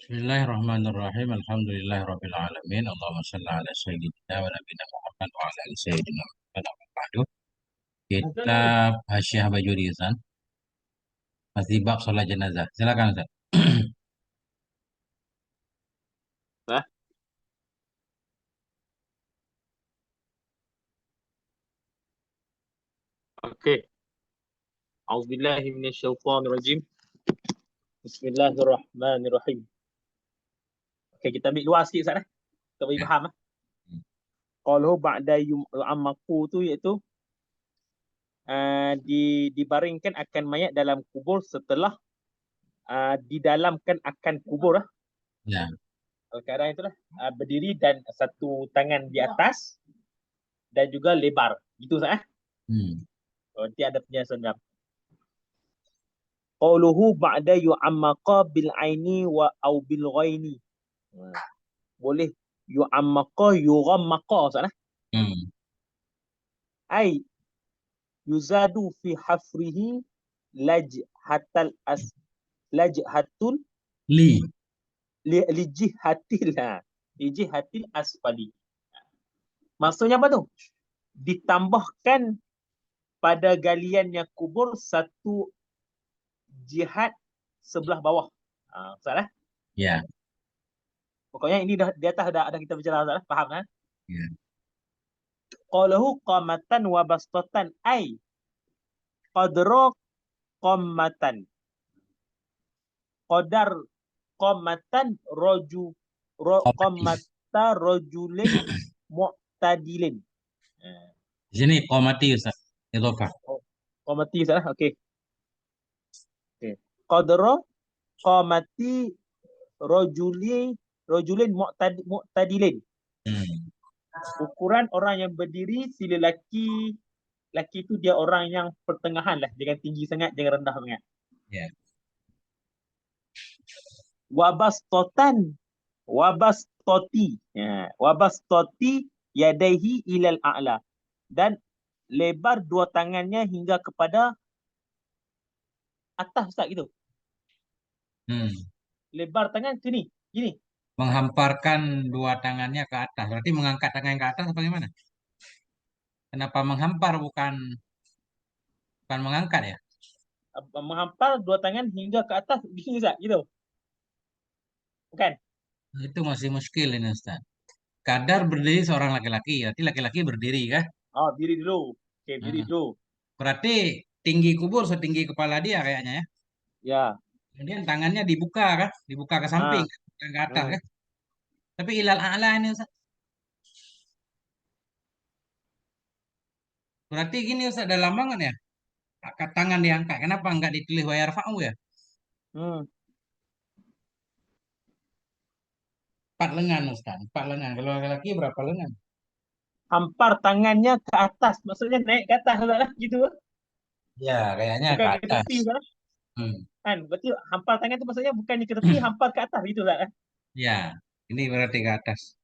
Bismillahirrahmanirrahim. Alhamdulillahirabbil alamin. Allahumma shalli ala sayyidina wa nabiyina Muhammad wa ala ali sayyidina Muhammad. Amma ba'du. Kita Hasyiah Bajuri Ustaz. Masih bab salat jenazah. Silakan Ustaz. Nah, okey. Auzubillahi minasyaitonirrajim. Bismillahirrahmanirrahim. Okey, kita ambil luar sikit Ustaz. Kita bagi Ya. faham. Qalu ba'da yu'ammaku tu iaitu dibaringkan akan mayat dalam kubur setelah didalamkan akan kubur. Ya. Keadaan itulah berdiri dan satu tangan di atas dan juga lebar. Gitu Ustaz. Nanti ada penjelasan dalam. Qauluhu ba'da yu'ammaqa bil aini wa au bil ghaini. Boleh yu'ammaqa yughammaqa Ustaz. Ai yuzadu fi hafrihi lajhatal lajhatul Li. lijihatil asfali. Maksudnya apa tu? Ditambahkan pada galiannya kubur satu jihad sebelah bawah. Salah? Ya. Pokoknya ini dah di atas dah kita bicara Ustaz, faham kan? Ya. Qalahu qamatan wa bastatan ai qadra qamatan. Qadar qamatan qamata rajulin mu'tadilin. Di sini qomati Ustaz. Idhofah. Qamati Ustaz. Okey. Qadra qamati rajulin mu'tadilin. Ukuran orang yang berdiri si lelaki itu dia orang yang pertengahan lah, jangan tinggi sangat, jangan rendah sangat. Ya. Wabastoti yadaihi ilal a'la, dan lebar dua tangannya hingga kepada atas Ustaz gitu. Lebar tangan sini, gini. Menghamparkan dua tangannya ke atas. Berarti mengangkat tangan ke atas apa gimana? Kenapa menghampar bukan mengangkat ya? Menghampar dua tangan hingga ke atas gini Ustaz gitu. Bukan? Itu masih muskil ini Ustaz. Kadar berdiri seorang laki-laki, berarti laki-laki berdiri kah? Oh, diri dulu. Okey, diri dulu. Berarti tinggi kubur setinggi kepala dia kayaknya ya. Ya. Kemudian tangannya dibuka kah? Dibuka ke samping, bukan ke atas kah? Tapi ilal a'la ini Ustaz. Berarti gini Ustaz, dalam banget ya. Angkat tangan diangkat. Kenapa enggak ditulis wa yarfa'u ya? 4 lengan Ustaz. 4 lengan. Kalau laki-laki berapa lengan? Hampar tangannya ke atas, maksudnya naik ke atas lah gitu. Ya, kayaknya ke Bukan ke atas. tepi Ustaz. Hmm. Kan, berarti hampar tangan tu maksudnya bukannya ke tepi, hampar ke atas gitu lah. Ya, ini berarti ke atas.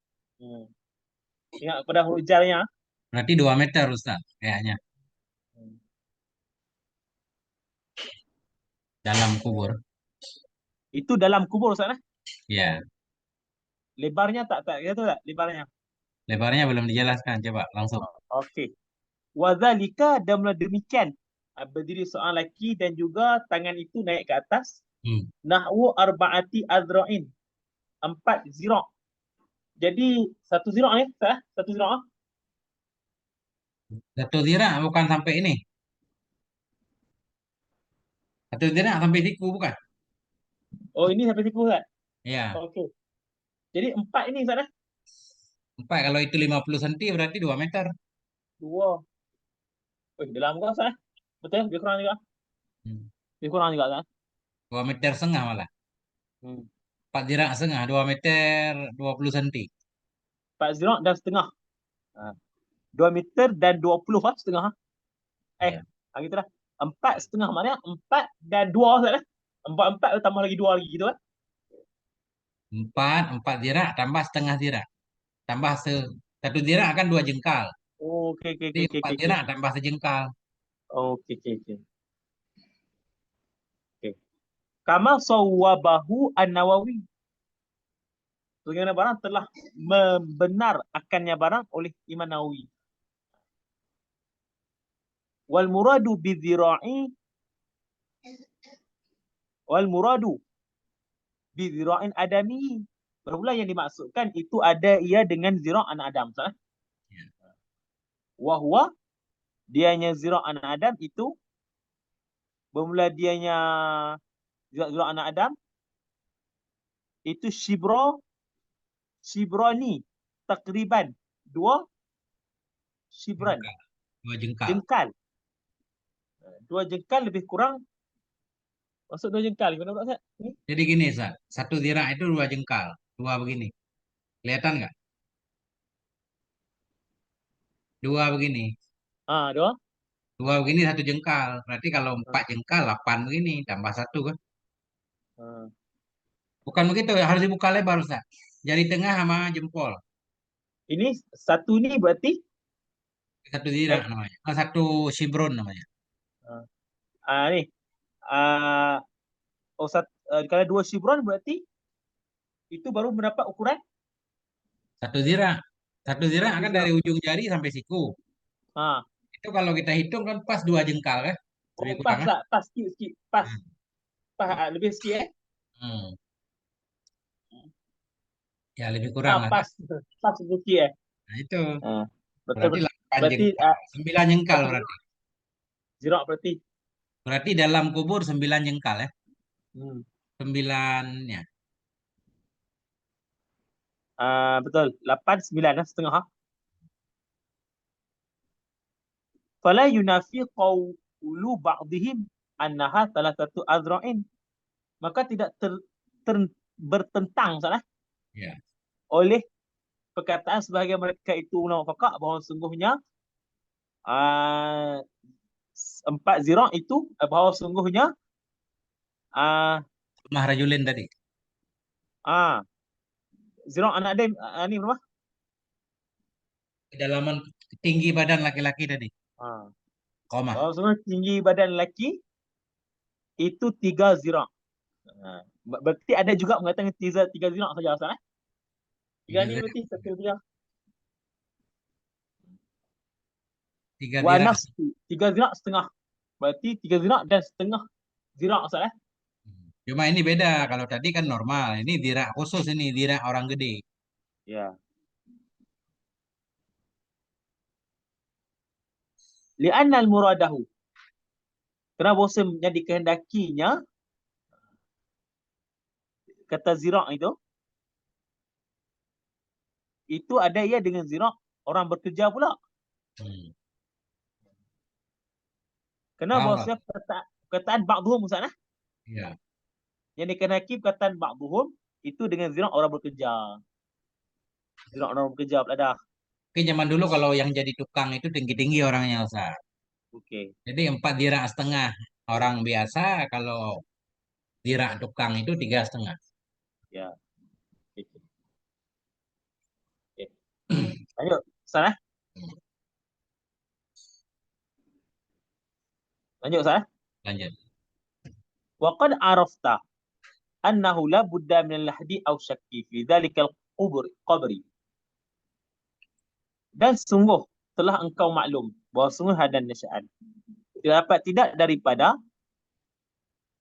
Ingat pada huruf jarnya. Berarti 2 meter Ustaz, kayaknya. Dalam kubur. Itu dalam kubur Ustaz. Ya, Lebarnya tak gitu tak lebarnya. lebarnya belum dijelaskan. Coba langsung. Okey. Wadzalika, dan demikian berdiri seorang lelaki dan juga tangan itu naik ke atas. Nahwu arba'ati azra'in. 4 zira'. Jadi satu zira' ni, satu zira'. Satu zira bukan sampai ini. Satu zira sampai siku bukan? Oh, ini sampai siku Ustaz. Ya, Okey. Jadi 4 ini Ustaz. 4. Kalau itu 50 cm berarti 2 meter. 2. Dalam kau Ustaz. Betul, lebih kurang juga. Lebih kurang juga Ustaz. 2 meter setengah malah. 4 zira setengah, 2 meter 20 cm. 4 zira' dan setengah. 2 meter dan 20 setengah. Ya. Gitu lah. 4 setengah maknanya 4 dan 2 Ustaz. 4 tambah lagi 2 lagi gitu kan. 4 zira tambah setengah zira. Tambah satu zira akan 2 jengkal. Okey, okey, Jadi okey, 4 okey, zira okey. tambah sejengkal. Okey, okey, okey. Okey. Kama sawwabahu An-Nawawi. Sebagaimana barang telah membenar akannya barang oleh Imam Nawawi. Wal muradu bidzira'i wal muradu bidzira'in adami. Bermula yang dimaksudkan itu ada ia dengan zira' anak Adam. Salah? Ya. Wahwa dianya zira' anak Adam itu bermula dianya zira' anak Adam itu shibrani takriban 2 shibran Jengkal. 2 jengkal. jengkal. 2 jengkal lebih kurang. Maksud 2 jengkal gimana Pak Ustaz? Ni? Jadi gini, Ustaz. 1 zira' itu 2 jengkal. 2 begini. Kelihatan nggak? 2 begini. 2. 2 begini 1 jengkal. Berarti kalau Ah, 4 jengkal, 8 begini. Tambah 1 kan? ah. Bukan begitu. Harus dibuka lebar, Ustaz. Jari tengah sama jempol. Ini satu ni berarti 1 zira' eh, namanya. 1 shibron namanya. ni ah, kalau 2 shibron berarti itu baru mendapat ukuran 1 zira'. 1 zira' satu kan zira. dari ujung jari sampai siku. Ha. Itu kalau kita hitung kan pas 2 jengkal kan? Lebih Oh, kurang kan? pas sikit. Pas lebih sikit Hmm. Ya lebih kurang lah kan? Pas pas sikit Nah itu. Ah, betul Berarti betul. 8 Berarti jengkal. 9 jengkal berapa berarti. zira berarti? Berarti dalam kubur 9 jengkal ya. Hmm. 9 ya. Betul. 8 9 setengah. Fala yunafi qawlu ba'dihim annaha thalathatu azra'in. Maka tidak bertentang salah Ya. oleh perkataan sebahagian mereka itu ulama fakak bahawa sungguhnya uh, 4 zira' itu bahawa sungguhnya uh, Mahrajulin tadi. zira' anak dia ni berapa? Kedalaman tinggi badan laki-laki tadi. Ah. Koma. Bahawa sungguhnya tinggi badan lelaki itu 3 zira'. Berarti ada juga mengatakan 3 zira' saja asal 3 Tiga ni zira. berarti satu zira'. 3 zira. Wanas 3 zira' setengah. Berarti 3 zira' dan setengah zira' asal Cuma ini beda. Kalau tadi kan normal. Ini zira khusus ini. Zira orang gede. Ya. Li'anna al-muradahu. Kerana bahasa yang dikehendakinya kata zira' itu ada ia dengan zira' orang bekerja pula. Hmm. Kerana Paham tak? bahasa perkataan ba'duhum Ustaz Ya. yang dikehendaki perkataan ba'duhum itu dengan zira' orang bekerja. Zira' orang bekerja pula dah. Oke, zaman dulu kalau yang jadi tukang itu tinggi-tinggi orangnya, Ustaz. Okey. Jadi 4 zira setengah orang biasa. Kalau zira tukang itu 3,5. Ya. Okey. Okey. Lanjut. Ustaz Lanjut Ustaz Lanjut. Wa qad arafta annahu la budda min al-lahdi aw syakki fi dhalika al-qabri. Dan sungguh telah engkau maklum bahawa sungguh hadan nasya'an. Tidak dapat tidak daripada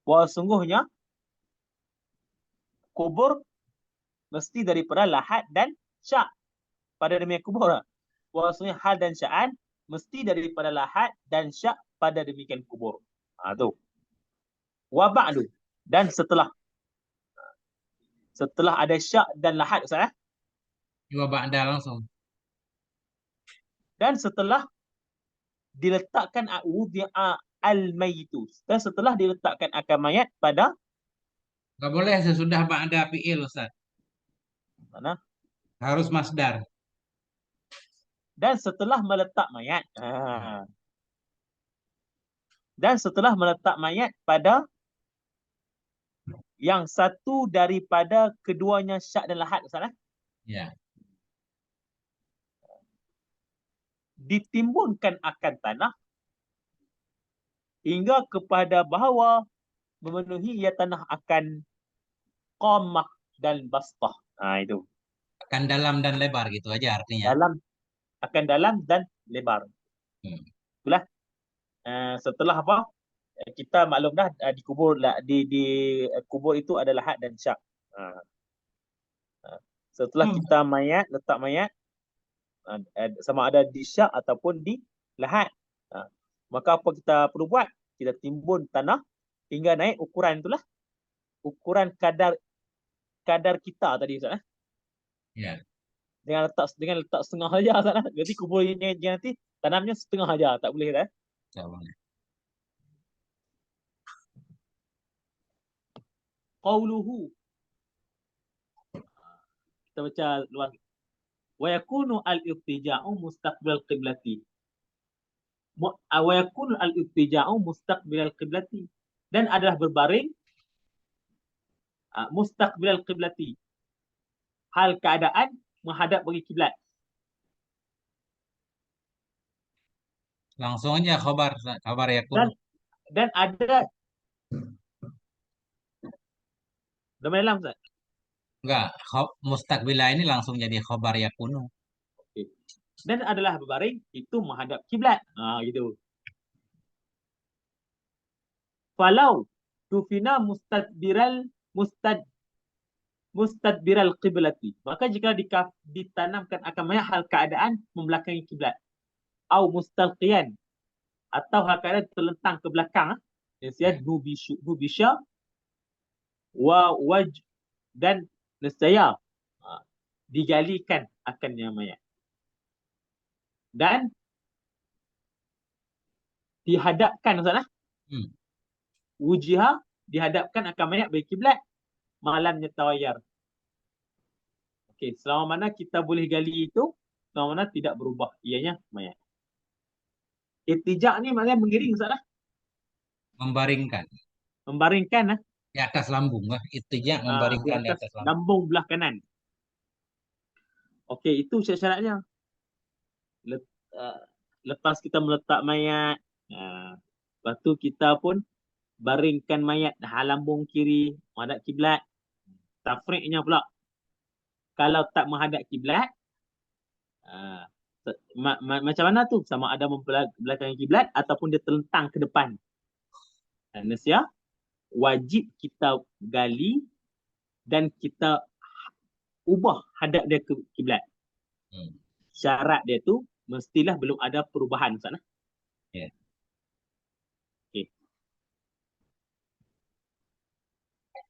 bahawa sungguhnya kubur mesti daripada lahat dan syak. Pada demikian kubur bahawa sungguhnya hal dan sya'an mesti daripada lahat dan syak pada demikian kubur. Tu. Wa ba'du. Dan setelah ada syak dan lahat Ustaz Dua ba'da langsung. dan setelah diletakkan wudi'a al-mayitu dan setelah diletakkan akar mayat pada Gak boleh sesudah ba'da fi'il, Ustaz. mana Harus masdar. dan setelah meletak mayat dan setelah meletak mayat pada yang satu daripada keduanya syak dan lahat Ustaz Ya. ditimbunkan akan tanah hingga kepada bahawa memenuhi ia tanah akan qamah dan bastah. Itu. Akan dalam dan lebar gitu aja artinya. Dalam, akan dalam dan lebar. Hmm. Itulah. Setelah apa? Kita maklum dah dikubur lah, di kubur itu ada lahat dan syak. Ah, ah. Setelah Hmm. kita letak mayat, sama ada di syak ataupun di lahat. Maka apa kita perlu buat? Kita timbun tanah hingga naik ukuran itulah. Ukuran kadar kita tadi Ustaz. Ya. Dengan letak setengah saja Ustaz. Jadi kuburnya nanti tanamnya setengah saja, tak boleh dah. Tak boleh. Qauluhu, kita baca luar. Wa yakunu al-iftija'u mustaqbil qiblati. Wa yakunu al-iftija'u mustaqbil qiblati. Dan adalah berbaring mustaqbil qiblati. Hal keadaan menghadap bagi kiblat. Langsung aja kabar ya Dan kuno. dan ada dalam dalam Ustaz. Enggak, mustakbilah ini langsung jadi khobar ya kuno. Okay. Dan adalah berbaring itu menghadap kiblat. Gitu. Falau tufina mustadbiral qiblati. Maka jika ditanamkan akan banyak hal keadaan membelakangi kiblat. Au mustalqiyan, atau hal keadaan terlentang ke belakang. Nescaya nubisha wa waj, dan nescaya digalikan akannya mayat. Dan dihadapkan Ustaz. Wujiha, dihadapkan akan mayat bagi kiblat malamnya tawayar. Okey, selama mana kita boleh gali itu, selama mana tidak berubah ianya mayat. Ittijak ni maknanya mengiring Ustaz. Membaringkan Membaringkan di atas lambung lah. Itu ya, di membaringkan di atas atas lambung. lambung belah kanan. Okey, itu syarat-syaratnya. Lepas kita meletak mayat, lepas tu kita pun baringkan mayat lambung kiri menghadap kiblat. Tafriqnya pula, kalau tak menghadap kiblat, macam mana tu? Sama ada membelakangi kiblat ataupun dia terlentang ke depan. Nesya wajib kita gali dan kita ubah hadap dia ke kiblat. Syarat dia tu mestilah belum ada perubahan Ustaz. Yeah. Okey.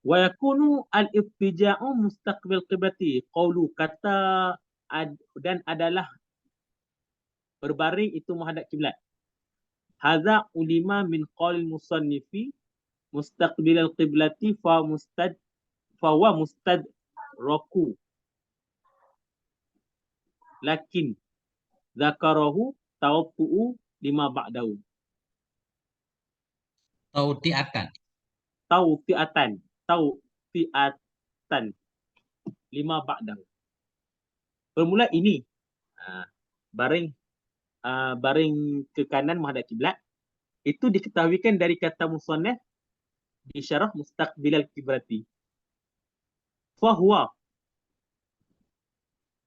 Wa yakunu al-iftija'u mustaqbil qiblati. Qaulu, kata dan adalah berbaring itu menghadap kiblat. Hadza ulima min qaul musannifi mustaqbil al-qiblati fa wa mustadraku. Lakin zakarahu tawaffu'u lima ba'dahu. Tautiatan. Tawfi'atan lima ba'dahu. Bermula ini baring ke kanan menghadap kiblat, itu diketahuikan dari kata musannaf di syarah mustaqbilal kiblati. Fahuwa,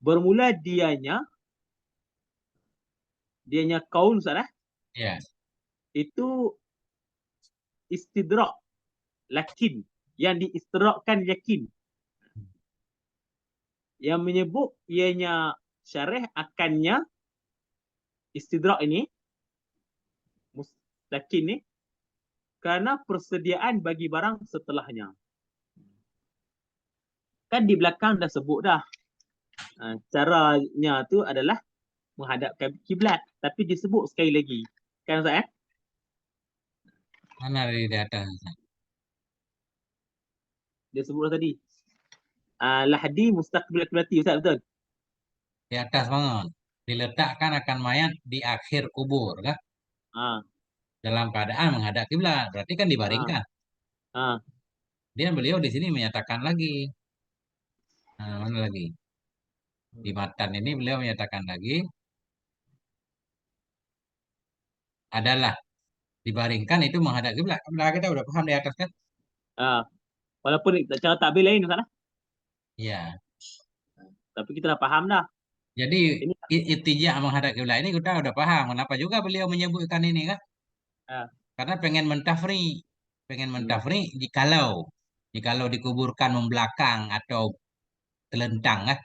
bermula dianya kaul Ustaz. Ya. Itu istidrak, lakin yang diistidrakkan yakin. Yang menyebut ianya syarah akannya istidrak ini lakin ni kerana persediaan bagi barang setelahnya. Kan di belakang dah sebut dah. Caranya tu adalah menghadapkan kiblat, tapi disebut sekali lagi. Kan Ustaz? Mana di atas? Dia sebut tadi. Lahdi mustaqbil kiblati, Ustaz, betul? Di atas banget. Diletakkan akan mayat di akhir kubur kan? Ha. Dalam keadaan menghadap kiblat. Berarti kan Ha. dibaringkan. Ha. Dia beliau di sini menyatakan lagi. Mana lagi? Di matan ini beliau menyatakan lagi adalah dibaringkan itu menghadap kiblat. Nah, kita udah paham di atas kan? Walaupun cara takbir lain Ustaz. Iya. Tapi kita dah faham dah. Jadi Ini itija menghadap kiblat ini kita udah paham. Kenapa juga beliau menyebutkan ini kan? ah, Karena pengen hmm, mentafri jikalau dikuburkan membelakang atau telentang kan?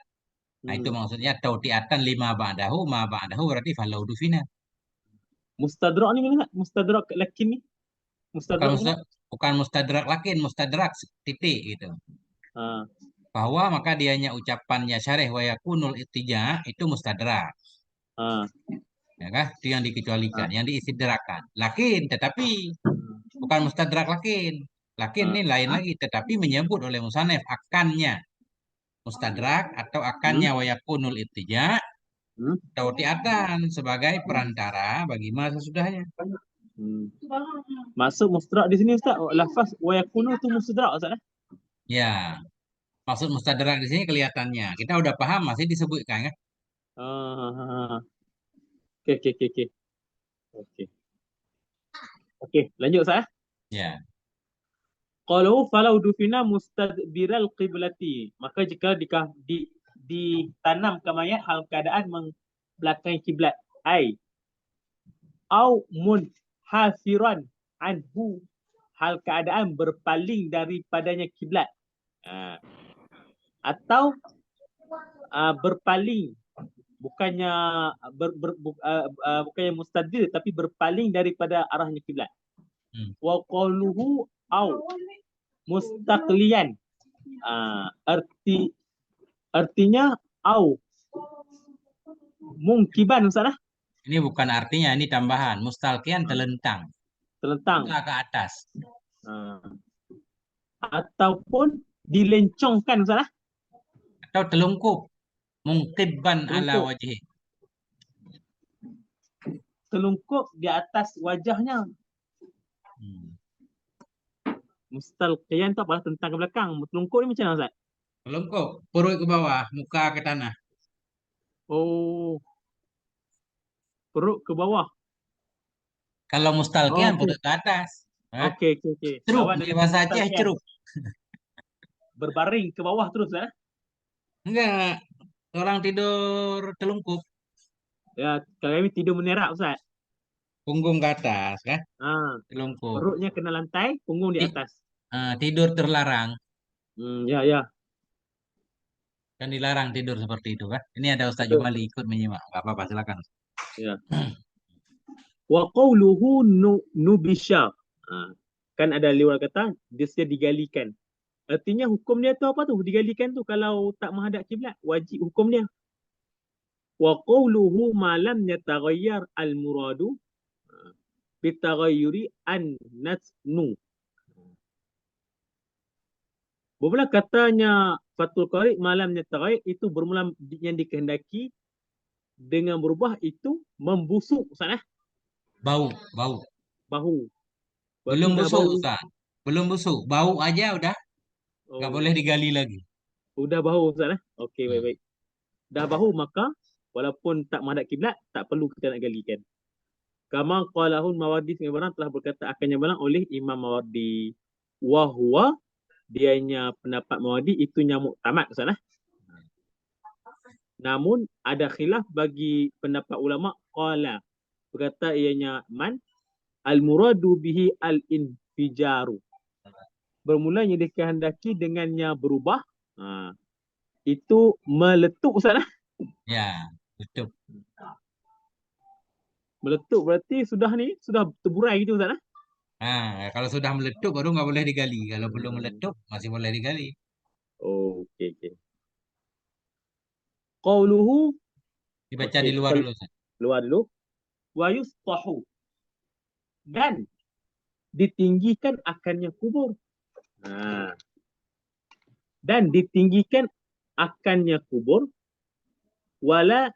Nah itu hmm. maksudnya tautiatan lima ba'dahu ma ba'dahu berarti falau dufina. Mustadrak ni mana? Mustadrak lakin ni. Bukan Mustadrak mana? bukan mustadrak lakin, mustadrak titik gitu. Ah, Bahwa maka dianya ucapannya syarih wa yakunul ittija itu mustadrak. ah, Ya kah? Itu yang dikecualikan, ah, yang diistidrakan. Lakin, tetapi bukan mustadrak lakin. Lakin ah. ini lain lagi, tetapi menyebut oleh musannef akannya mustadrak atau Hmm, akannya wa yakunul ittija hmm, tautiatan sebagai perantara bagi masa sesudahnya. hmm. Maksud mustadrak di sini Ustaz, lafaz wa yakunu tu mustadrak Ustaz eh? Ya, maksud mustadrak di sini kelihatannya. Kita udah paham masih disebutkan kan? Ah, okey okey okey okey. Okey. Okey, lanjut Ustaz eh. Ya. Qalu falau dufina mustadbiral qiblati. Maka jika ditanamkan mayat hal keadaan membelakangi kiblat. Ai au munhasiran anhu, hal keadaan berpaling daripadanya kiblat. Ah, atau berpaling, bukannya bukannya mustadbir tapi berpaling daripada arahnya kiblat. Hmm. Wa qaluhu au mustaqliyan. Artinya au mungkiban Ustaz lah, Ini bukan artinya, ini tambahan. Mustalkian telentang. terlentang. Muka ke atas. Ah, ataupun dilencongkan Ustaz lah, Atau telungkup. Mungkibban ala terlungkup, wajhi. terlungkup di atas wajahnya. Hmm. Mustalqiyan tu apalah, tentang ke belakang. Terlungkup ni macam mana Ustaz? Telungkup. Perut ke bawah. Muka ke tanah. Oh, perut ke bawah. Kalau Oh, mustalkian okey. perut ke atas. Hah? Okey okey okey. Ceruk. Lawan Di daripada bahasa Aceh mustalqiyan, ceruk. berbaring ke bawah terus Ustaz lah. Enggak. Orang tidur telungkup. Ya, kalau kami tidur menerak Ustaz. Punggung ke atas. Kan? Ah, Telungkup. perutnya kena lantai, punggung di Ti- atas. Tidur terlarang. Ya ya. Kan dilarang tidur seperti itu kan. Ini ada Ustaz Betul. Jumali ikut menyimak. Gak apa-apa silakan. Ya. Wa qawluhu nubisha. Kan ada liwat kata dia digalikan. Artinya hukum dia tu apa tu? Digalikan tu kalau tak menghadap kiblat, wajib hukum dia. Wa qawluhu ma lam yataghayyar al-muradu bitaghayyuri an-nasnu. Bermula katanya Fathul Qarib malam yataghayyar itu bermula yang dikehendaki dengan berubah itu membusuk Ustaz eh? Bau. Bau. Bahu. Berarti Belum dah busuk bau. Ustaz. Belum busuk. Bau aja udah. Nggak boleh Oh, digali lagi. udah bahu Ustaz eh? Okey, Hmm. baik-baik. Dah bahu maka walaupun tak menghadap kiblat tak perlu kita nak galikan. Kama qalahul Mawardi, sebenarnya telah berkata akannya balang oleh Imam Mawardi. Wa huwa, dianya pendapat Mawardi itu nyamuk tamat Ustaz eh? Namun ada khilaf bagi pendapat ulama qala, berkata ianya man al muradu bihi al infijaru, bermula yang dikehendaki dengannya berubah, itu meletup Ustaz eh? Ya, betul. Meletup berarti sudah ni, sudah terburai gitu Ustaz eh? Kalau sudah meletup baru nggak boleh digali. Kalau belum Hmm. meletup masih boleh digali. Oh, okey okey. Qauluhu, Dibaca okey di luar kita dulu, Ustaz. keluar dulu. Wa yustahu, dan ditinggikan akannya kubur. Ha. Dan ditinggikan akannya kubur, wala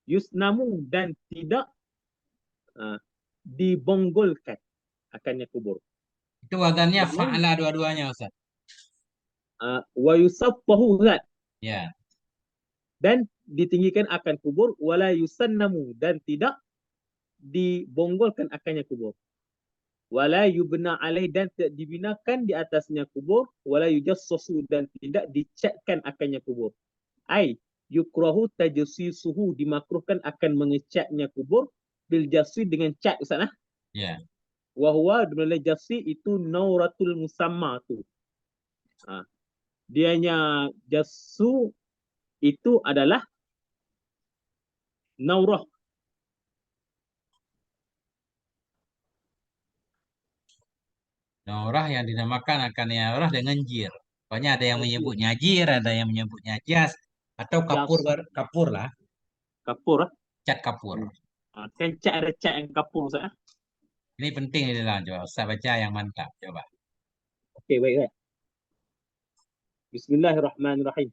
yusnamu, dan tidak dibonggolkan akannya kubur. Itu wazannya Bermakna fa'ala dua-duanya, Ustaz. wa yusaffahu, Ya. dan ditinggikan akan kubur, wala yusannamu, dan tidak dibonggolkan akannya kubur. Wala yubna alaih, dan tidak dibinakan di atasnya kubur, wala yujassasu, dan tidak dicatkan akannya kubur. Ai yukrahu tajsisuhu, dimakruhkan akan mengecatnya kubur bil jasi dengan cat Ustaz nah. Ya. Wa huwa dimana jasi itu nauratul musamma tu. Ha. Dianya jasu itu adalah naurah. Naurah yang dinamakan akan naurah dengan jir. Pokoknya ada yang Jir. menyebutnya jir, ada yang menyebutnya jas, atau kapur, Jas. kapur lah, Kapur ah. cat kapur. Ha. Kan cat ada cat yang kapur Ustaz ah. Ini penting di dalam, coba Ustaz baca yang mantap, coba. Okey, baik. Bismillahirrahmanirrahim.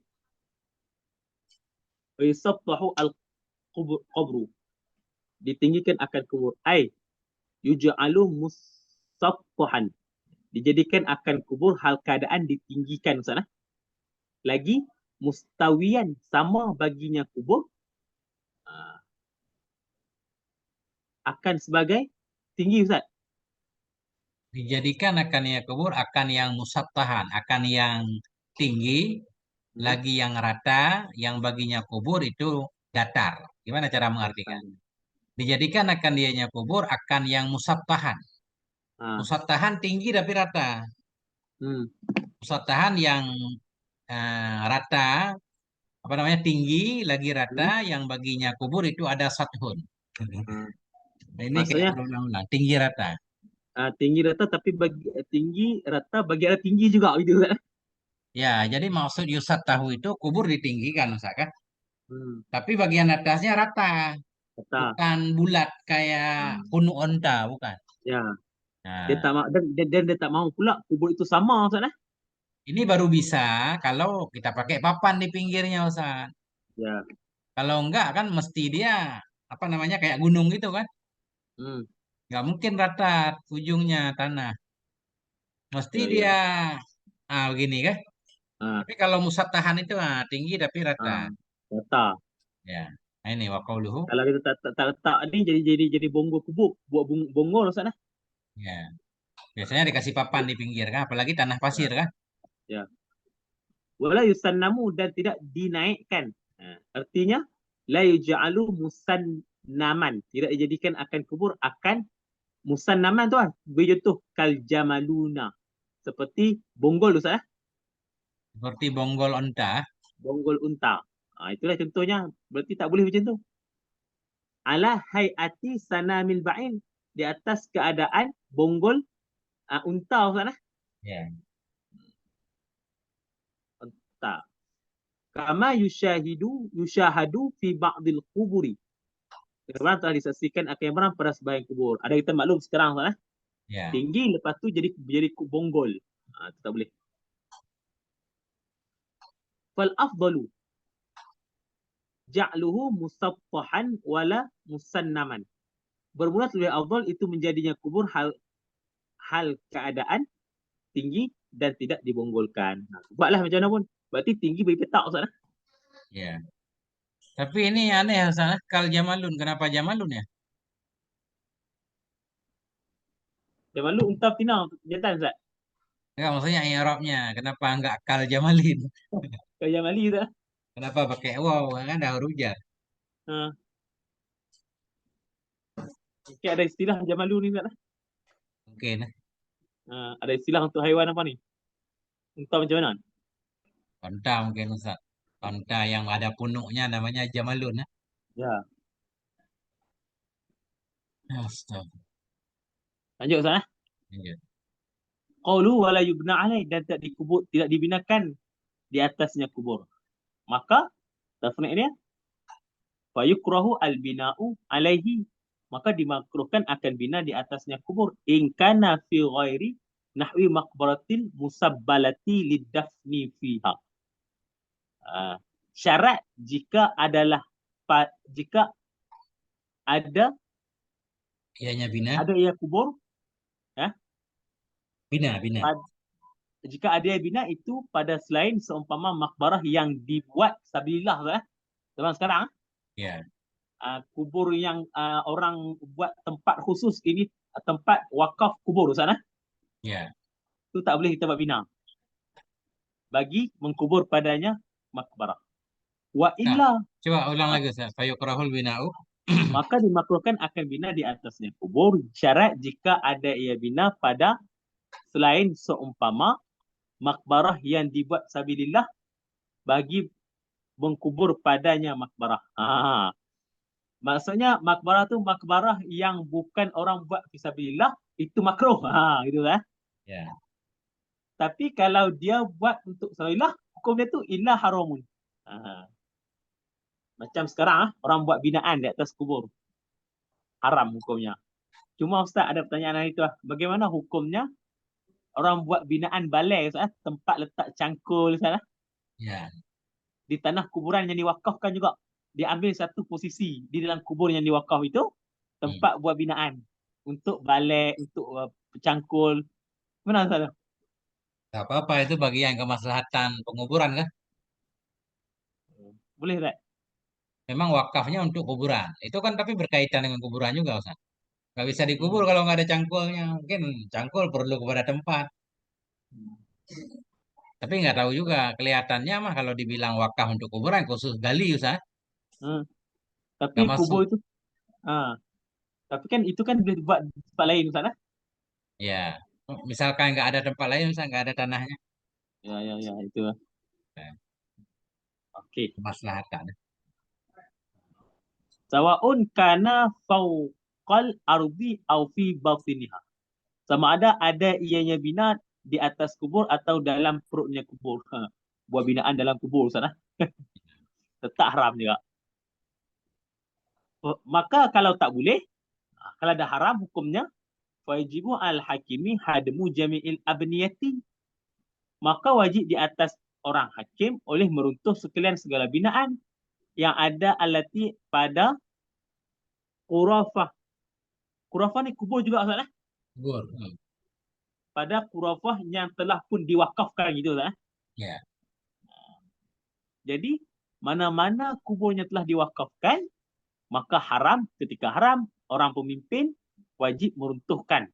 Wa yusattahu al-qabru, ditinggikan akan kubur. Ai yuj'alu musattahan, dijadikan akan kubur hal keadaan ditinggikan Ustaz nah. Lagi mustawiyan, sama baginya kubur akan sebagai tinggi Ustaz. Dijadikan akan ya kubur akan yang musattahan, akan yang tinggi, lagi yang rata, yang baginya kubur itu datar. Gimana cara mengartikan? Dijadikan akan dianya kubur akan yang musattahan. Musattahan tinggi tapi rata. Musattahan yang rata, apa namanya, tinggi lagi rata, yang baginya kubur itu ada sathun. Nah, ini kayak Maksudnya berulang-ulang, tinggi rata. tinggi rata, tapi bagi tinggi rata bagi ada tinggi juga gitu kan. Ya, jadi maksud Yusat tahu itu kubur ditinggikan, Ustaz, kan? Tapi bagian atasnya rata, Rata. bukan bulat kayak punuk onta, bukan. Ya. Dia Nah, tak mau, dan dia tak mau pula kubur itu sama Ustaz nah. ini baru bisa kalau kita pakai papan di pinggirnya, Ustaz. Ya. Kalau enggak kan mesti dia apa namanya kayak gunung gitu kan? Nggak mungkin rata ujungnya tanah. Mesti Ya, dia ya. begini kan? Ah, Tapi kalau musat tahan itu tinggi tapi rata. rata. Ya. Nah, ini waqauluhu. Kalau kita tak letak ni jadi bonggol kubur, buat bonggol Ustaz nah. Ya. Biasanya dikasih papan di pinggir kan, apalagi tanah pasir Ya. kan? Ya. Wala yusannamu, dan tidak dinaikkan. Artinya la yuj'alu musannaman, tidak dijadikan akan kubur akan musannaman tu kan. Bercontoh kal jamaluna, seperti bonggol Ustaz. Seperti bonggol onta. Bonggol unta. Itulah contohnya. Berarti tak boleh macam tu. Ala hayati sanamil ba'in, di atas keadaan bonggol unta Ustaz. Ya. Unta. Kama yushahadu fi ba'dil kuburi, kerana telah disaksikan akan yang berang pada sebahagian kubur. Ada kita maklum sekarang Ustaz. Ya. Tinggi, lepas tu jadi bonggol. Itu tak boleh. Fal afdalu ja'luhu musattahan wala musannaman. Bermula lebih afdal itu menjadinya kubur hal keadaan tinggi dan tidak dibonggolkan. Buatlah macam mana pun. Berarti tinggi beri petak Ustaz. Ya. Tapi ini aneh Ustaz. Kal jamalun. Kenapa jamalun ya? Dia malu unta betina jantan Ustaz. Enggak, maksudnya i'rabnya. Kenapa enggak kal jamalin? Kalau yang mali Ustaz. Kenapa pakai waw? Kan ada huruf jar. Ha. Mungkin ada istilah jamalu ni Ustaz. Mungkin. Ada istilah untuk haiwan apa ni? Unta macam mana? Onta mungkin Ustaz. Onta yang ada punuknya namanya jamalun. Ya. Astaga. Lanjut Ustaz. Lanjut. Qaulu wala yubna alaih, dan tidak dikubur, tidak dibinakan di atasnya kubur. Maka tafsir dia fayukrahu albina'u alaihi, maka dimakruhkan akan bina di atasnya kubur in kana fi ghairi nahwi maqbaratil musabbalati lidafni fiha. Syarat jika adalah jika ada Ianya bina. ia kubur, ya, Bina. jika ada yang bina itu pada selain seumpama makbarah yang dibuat sabilillah lah, zaman sekarang Ya. kubur yang orang buat tempat khusus, ini tempat wakaf kubur sana, Ya. itu tak boleh kita buat bina bagi mengkubur padanya makbarah. Wa Nah, illa, coba ulang ah, lagi Ustaz. Fayukrahul bina'u. maka dimakruhkan akan bina di atasnya kubur. Syarat jika ada ia bina pada selain seumpama makbarah yang dibuat sabilillah bagi mengkubur padanya makbarah. Maksudnya makbarah tu makbarah yang bukan orang buat fisabilillah itu makruh. Gitu kan. Ya. Tapi kalau dia buat untuk fisabilillah, hukum dia tu illa haramun. Macam sekarang orang buat binaan di atas kubur. Haram hukumnya. Cuma Ustaz ada pertanyaan hari itu lah. Bagaimana hukumnya orang buat binaan balai Ustaz, tempat letak cangkul Ustaz, Ya. di tanah kuburan yang diwakafkan juga. Dia ambil satu posisi di dalam kubur yang diwakaf itu Hmm. tempat buat binaan untuk balai, untuk cangkul. Mana Ustaz? Tak apa-apa itu bagian kemaslahatan penguburan kan. Boleh tak? Memang wakafnya untuk kuburan. Itu kan tapi berkaitan dengan kuburan juga Ustaz. Nggak bisa dikubur Hmm. kalau nggak ada cangkulnya. Mungkin cangkul perlu kepada tempat. Tapi nggak tahu juga. Kelihatannya mah kalau dibilang wakaf untuk kuburan khusus gali Ustaz. Hmm. Tapi Nggak kubur masuk. itu tapi kan itu kan boleh buat di tempat lain Ustaz. Ya. Misalkan nggak ada tempat lain Ustaz, nggak ada tanahnya. Ya itu. Nah, Okey. kemaslahatan. Sawaun kana fauqal ardi au fi batiniha. Sama ada ianya bina di atas kubur atau dalam perutnya kubur. Buat binaan dalam kubur sana. Tetap haram juga. Maka kalau tak boleh, kalau dah haram hukumnya, wajibu al-hakimi hadmu jami'il abniyati. Maka wajib di atas orang hakim oleh meruntuh sekalian segala binaan yang ada alati pada kurafah. Kurafah ni kubur juga Ustaz eh? Kubur. Hmm. Pada kurafah yang telah pun diwakafkan gitu Ustaz eh? Ya. Jadi mana-mana kuburnya telah diwakafkan, maka haram, ketika haram, orang pemimpin wajib meruntuhkan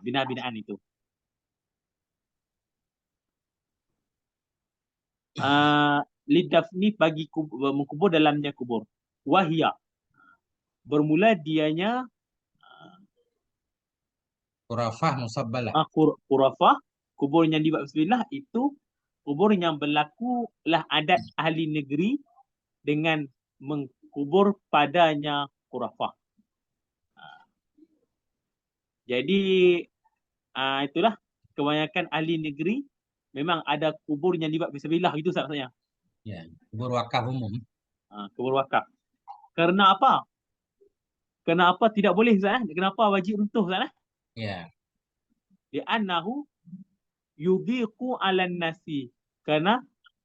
bina-binaan itu. Lidafni bagi mengkubur dalamnya kubur. Wahia, bermula dianya Kurafah musabbalah. kurafah, kubur yang dibuat bismillah itu kubur yang berlaku lah adat ahli negeri dengan mengkubur padanya kurafah. Jadi itulah kebanyakan ahli negeri memang ada kubur yang dibuat fisabilillah itu maksudnya. Ya. Kubur wakaf umum. Kubur wakaf. Kerana apa? Kenapa tidak boleh Ustaz? Kenapa wajib runtuh Ustaz? Ya. Li'annahu yudhiqu 'alan nasi. Kerana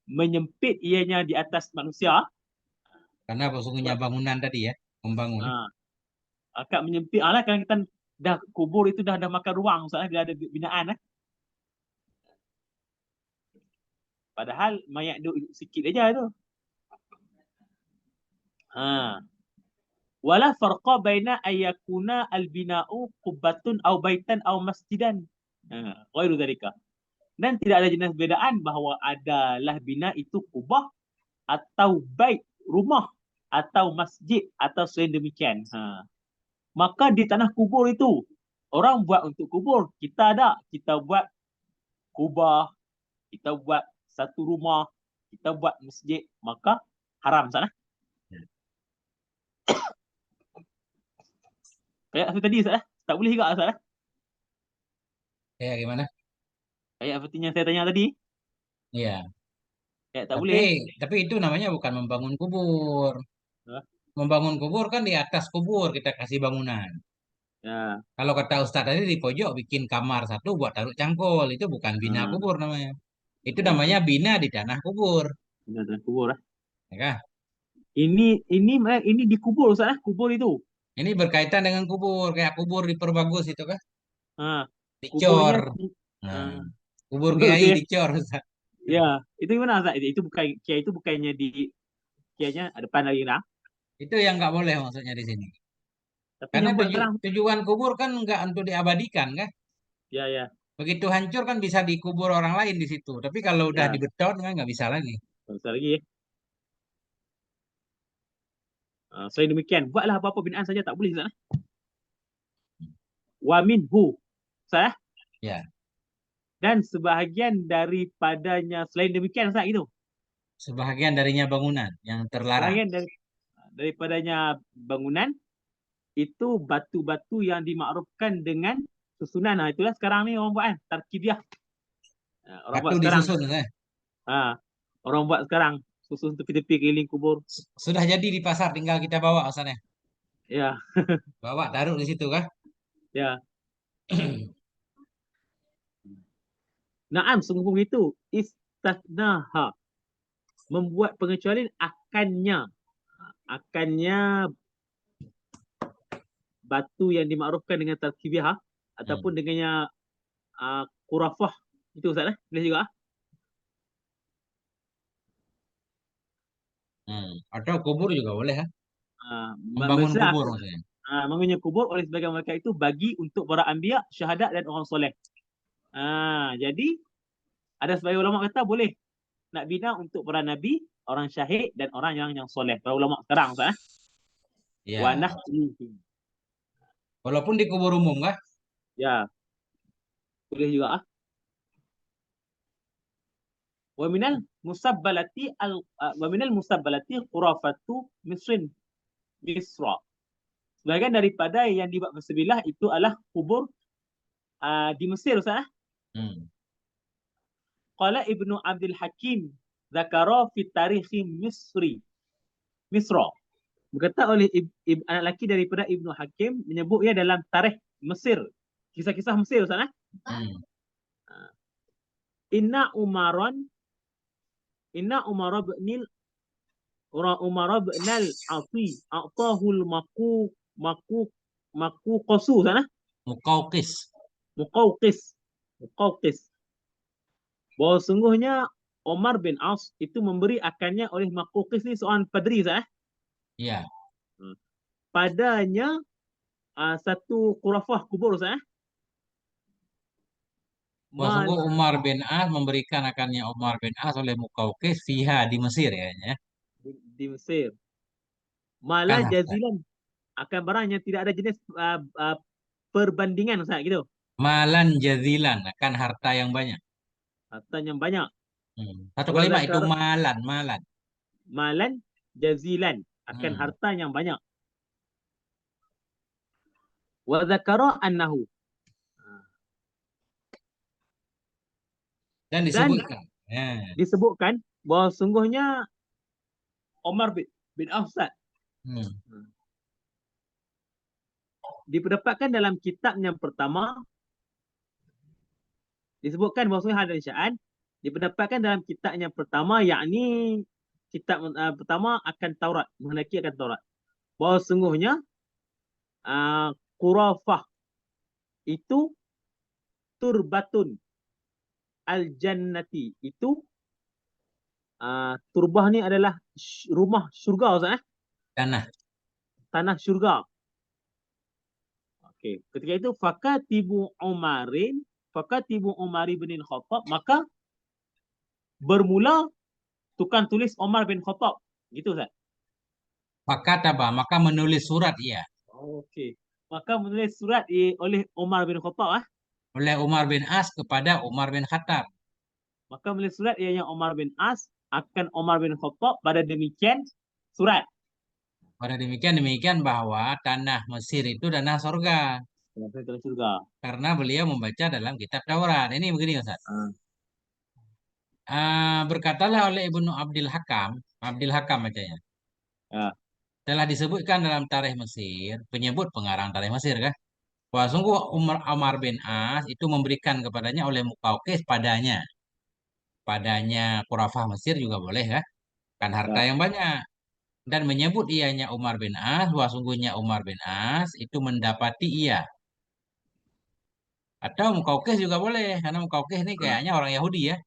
menyempit ianya di atas manusia. Karena sesungguhnya bangunan tadi ya, membangun. Akan menyempit lah kan kita dah kubur itu dah makan ruang Ustaz, dia ada binaan Padahal mayat duduk sikit aja tu. Wala farqa baina ayyakuna al-bina'u qubbatun aw baitan aw masjidan. Ghairu dzalika. Dan tidak ada jenis bedaan bahawa adalah bina itu kubah atau bait, rumah atau masjid atau selain demikian. Maka di tanah kubur itu orang buat untuk kubur, kita buat kubah, kita buat satu rumah, kita buat masjid, maka haram sana. Kayak aku tadi Ustaz, tak boleh juga Ustaz. Ya gimana? Kayak seperti yang saya tanya tadi, Iya. kayak tak Tapi boleh. tapi itu namanya bukan membangun kubur. Ha? Membangun kubur kan di atas kubur kita kasih bangunan. Ya, Kalau kata Ustadz tadi di pojok bikin kamar satu buat taruh cangkul, itu bukan bina ha, kubur namanya. Itu ya, namanya bina di tanah kubur, benar dalam kubur lah. ya kah? Ini dikubur Ustaz kubur itu. Ini berkaitan dengan kubur, kayak kubur diperbagus itu kah? Kuburnya Dicor. ha, Nah, kubur kubur kiai ke dicor, Ustaz. ya, itu gimana Ustaz? Itu bukan kiai itu bukannya di kiainya depan lagi nah. Itu yang nggak boleh maksudnya di sini. Tapi Karena yang buat terang. tujuan kubur kan nggak untuk diabadikan kan? Ya, Begitu hancur kan bisa dikubur orang lain di situ. Tapi kalau udah ya. dibeton kan nggak bisa lagi. Besar lagi ya. Selain demikian, buatlah apa-apa binaan saja tak boleh Ustaz. Wa minhu. Ustaz. Ya. Dan sebahagian daripadanya selain demikian Ustaz itu. Sebahagian darinya bangunan yang terlarang. Sebahagian daripadanya bangunan itu batu-batu yang dimakrufkan dengan susunan. Itulah sekarang ni orang buat kan, tarkibiah. Orang buat Batu sekarang. disusun. Orang buat sekarang susun tepi-tepi keliling kubur. Sudah jadi di pasar, tinggal kita bawa asalnya. Ya, Bawa, taruh di situ kah? ya. Naam, sungguh itu istathnaha, membuat pengecualian akannya batu yang dimakrufkan dengan tarkibiah ataupun dengannya kurafah itu Ustaz boleh juga. Atau kubur juga boleh kan? Membangun Maksudnya kubur maksudnya. mempunyai kubur oleh sebagian mereka itu bagi untuk para anbiya, syahadat dan orang soleh. Jadi ada sebagian ulama kata boleh nak bina untuk para nabi, orang syahid dan orang yang soleh. Para ulama sekarang Ustaz. Wa Ya. nahwihi. Walaupun di kubur umum kah? Ya, boleh juga Wa minal musabbalati khurafatu Misra. Sebagian daripada yang dibuat bersebilah itu adalah kubur di Mesir Ustaz. Qala Ibnu Abdul Hakim zakara fi tarikhi Misra. Berkata oleh anak lelaki daripada Ibnu Hakim menyebut ia dalam tarikh Mesir. Kisah-kisah Mesir Ustaz. Inna Umar bin al-Asi a'tahul maku qasu sana. Muqawqis. Bahawa sungguhnya Umar bin As itu memberi akannya oleh Muqawqis ni seorang padri Ustaz. Ya. Padanya satu kurafah kubur Ustaz. Sungguh Umar bin As memberikan akannya Umar bin As oleh Muqawqis fiha di Mesir ya. Di Mesir. Malah jazilan akan barang yang tidak ada jenis perbandingan Ustaz gitu. Malan jazilan akan harta yang banyak. Harta yang banyak. Satu kalimat itu malan. Malan jazilan akan harta yang banyak. Wa dzakara annahu. Dan disebutkan. Disebutkan bahawa sungguhnya Umar bin Affan diperdapatkan dalam kitab yang pertama disebutkan bahawa sungguh hadis sya'an diperdapatkan dalam kitab yang pertama yakni kitab pertama akan Taurat, menghendaki akan Taurat. Bahawa sungguhnya Qurafah itu turbatun al-jannati itu turbah ni adalah rumah syurga Ustaz. Tanah syurga. Okey, ketika itu fakatibu Umar bin Khattab, maka bermula tukang tulis Umar bin Khattab. Gitu Ustaz. Maka menulis surat ia. Okey. Maka menulis surat oleh Umar bin Khattab oleh Umar bin As kepada Umar bin Khattab. Maka menulis surat ianya Umar bin As akan Umar bin Khattab pada demikian surat. Pada demikian bahwa tanah Mesir itu tanah surga. Tanah surga. Karena beliau membaca dalam kitab Taurat. Ini begini Ustaz. Berkatalah oleh Ibnu Abdul Hakam bacanya. Telah disebutkan dalam tarikh Mesir, penyebut pengarang tarikh Mesir kan, bahwa sungguh Umar bin As itu memberikan kepadanya oleh Muqawqis padanya Qurafah Mesir juga boleh kan harta yang banyak, dan menyebut ianya Umar bin As bahwa sungguhnya Umar bin As itu mendapati ia, atau Muqawqis juga boleh karena Muqawqis ini kayaknya orang Yahudi ya.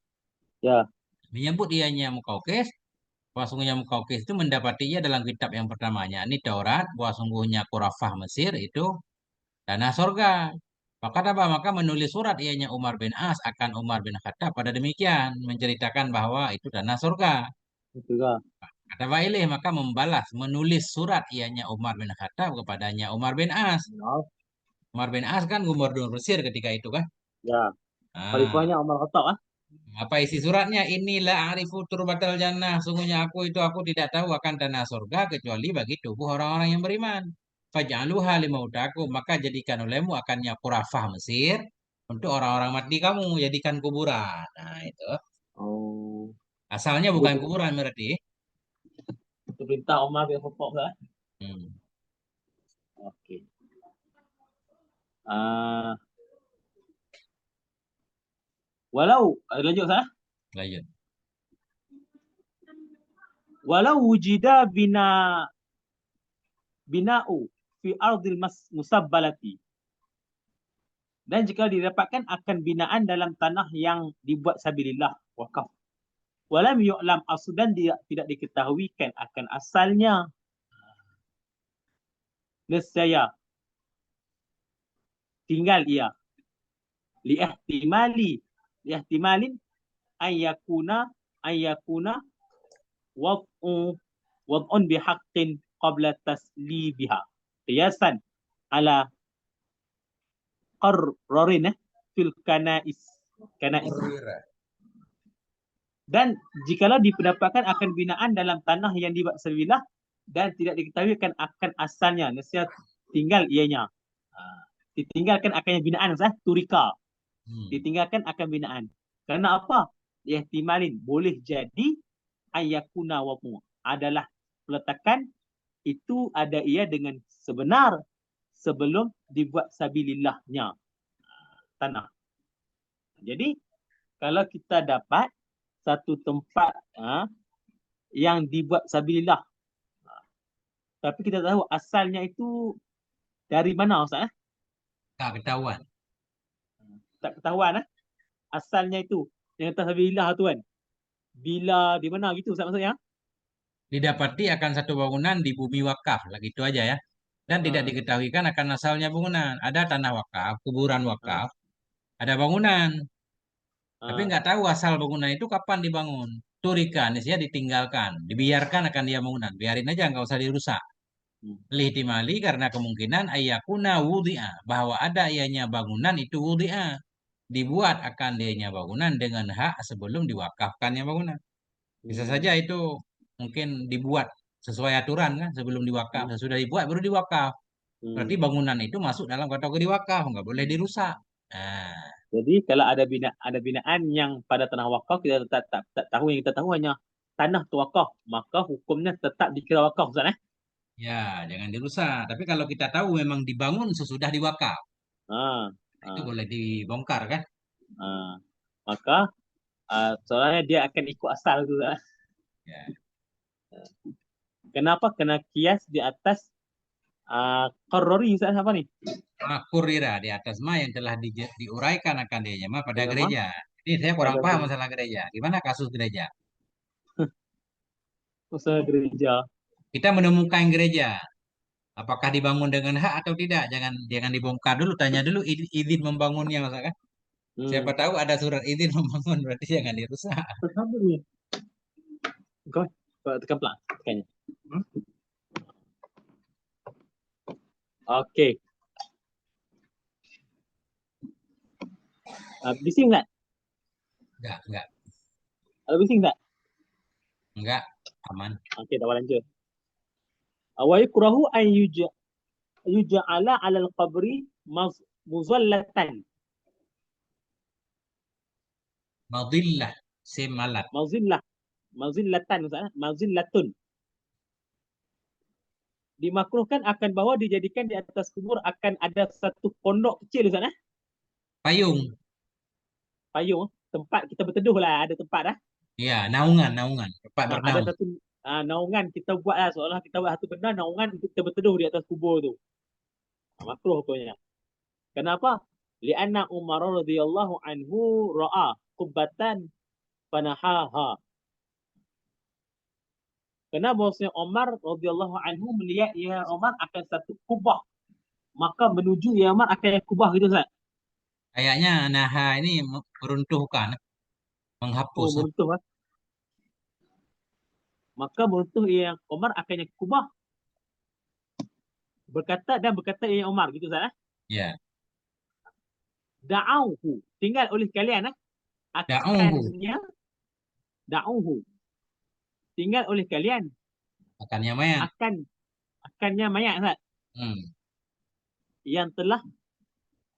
Menyebut ianya Muqawqis bahwa sungguhnya Muqawqis itu mendapati ia dalam kitab yang pertamanya ini Taurat bahwa sungguhnya Qurafah Mesir itu tanah surga. Maka menulis surat ianya Umar bin As akan Umar bin Khattab pada demikian menceritakan bahwa itu tanah surga. Kata Bailih, maka membalas, menulis surat ianya Umar bin Khattab kepadanya Umar bin As. Ya. Umar bin As kan gubernur Mesir ketika itu kan. Ya. Ah, Khalifahnya Umar Khattab ah. apa isi suratnya? Inilah arifu turbatal jannah. Sungguhnya aku tidak tahu akan tanah surga kecuali bagi tubuh orang-orang yang beriman. Faj'aluha limautakum. Maka jadikan olehmu akannya kurafah Mesir untuk orang-orang mati kamu. Jadikan kuburan. Nah itu. Oh. Asalnya Itu bukan kuburan berarti. perintah Umar bin Khattab lah. Hmm, Okey. Ah, lanjut sana. lanjut. Walau wujida bina'u fi ardil musabbalati. Dan jika didapatkan akan binaan dalam tanah yang dibuat sabilillah, wakaf. Walam yu'lam asudan tidak diketahuikan akan asalnya. Nescaya tinggal ia liihtimali liihtimalin ayakuna ayakuna wad'u wad'un bihaqqin qabla taslibiha qiyasan ala qarrarin fil kanais. Dan jikalau dipendapatkan akan binaan dalam tanah yang dibuat sabilillah dan tidak diketahuikan akan asalnya, nescaya tinggal ianya. Ditinggalkan akannya binaan, turika. Ditinggalkan akan binaan. Kerana apa? Ihtimalin, boleh jadi ayakuna wamu adalah peletakan itu ada ia dengan sebenar sebelum dibuat sabilillahnya tanah. Jadi kalau kita dapat satu tempat yang dibuat sabilillah, tapi kita tahu asalnya itu dari mana Ustaz? Tak ketahuan. Tak ketahuan asalnya itu yang atas sabilillah tu kan. Bila di mana gitu Ustaz maksudnya? Didapati akan satu bangunan di bumi wakaf, lah gitu aja ya. Dan tidak Ha, diketahuikan akan asalnya bangunan. Ada tanah wakaf, kuburan ha, wakaf, ada bangunan. Tapi ha. nggak tahu asal bangunan itu kapan dibangun. Turikan, ya ditinggalkan, dibiarkan akan dia bangunan. Biarin aja, nggak usah dirusak. Hmm. Lihtimali karena kemungkinan ayakuna wudi'a. Bahwa ada ianya bangunan itu wudi'a. Dibuat akan dianya bangunan dengan hak sebelum diwakafkannya bangunan. Bisa saja Hmm. itu mungkin dibuat sesuai aturan kan sebelum diwakaf. Hmm. Sesudah dibuat baru diwakaf. Berarti Hmm. bangunan itu masuk dalam kategori wakaf, nggak boleh dirusak. Nah, Jadi kalau ada binaan yang pada tanah wakaf kita tak tahu, yang kita tahu hanya tanah tu wakaf, maka hukumnya tetap dikira wakaf Ustaz. ya jangan dirusak. Tapi kalau kita tahu memang dibangun sesudah diwakaf, Ha, itu ha, boleh dibongkar kan? ha. Maka soalnya dia akan ikut asal tu Ustaz. Ya. Kenapa? Kena kias di atas qarrari Ustaz apa ni? Makurira di atas ma yang telah diuraikan akan dia mah pada Dengan gereja. Ini saya kurang pada paham masalah gereja. Gimana kasus gereja? usaha gereja. Kita menemukan gereja. Apakah dibangun dengan hak atau tidak? Jangan jangan dibongkar dulu, tanya dulu izin membangunnya masa kan? Siapa Hmm. tahu ada surat izin membangun berarti jangan dirusak. Apa ni? Kau tekan pelan tekannya. Hmm? Okey. Bising tak? Enggak, Ada bising tak? enggak, aman. Okey, tak apa lanjut. Wa yukrahu an yuja'ala 'ala al-qabri muzallatan. Madillah, semalat. Mazillah. Mazillatan Ustaz. Mazillatun. Dimakruhkan akan bahawa dijadikan di atas kubur akan ada satu pondok kecil Ustaz. Payung, Payung. Tempat kita berteduh lah. Ada tempat dah. ya, naungan, tempat Ada bernaung. satu naungan kita buat lah. Seolah kita buat satu benda naungan untuk kita berteduh di atas kubur tu. Makruh hukumnya. Kenapa? Lianna Umar radhiyallahu anhu ra'a qubbatan fanahaha. Kerana bahawasanya Umar radhiyallahu anhu melihat ya Umar akan satu kubah, maka menuju ya Umar akan kubah gitu Ustaz. Kayaknya naha ini meruntuhkan, Oh, menghapus. meruntuh maka menurut ia yang Umar akan yang kubah. Berkata ia yang Umar, gitu Ustaz. Ya. Da'auhu, tinggal oleh kalian Da'uhu. akannya, da'uhu, tinggal oleh kalian Akannya mayat. akannya mayat Ustaz, Hmm. yang telah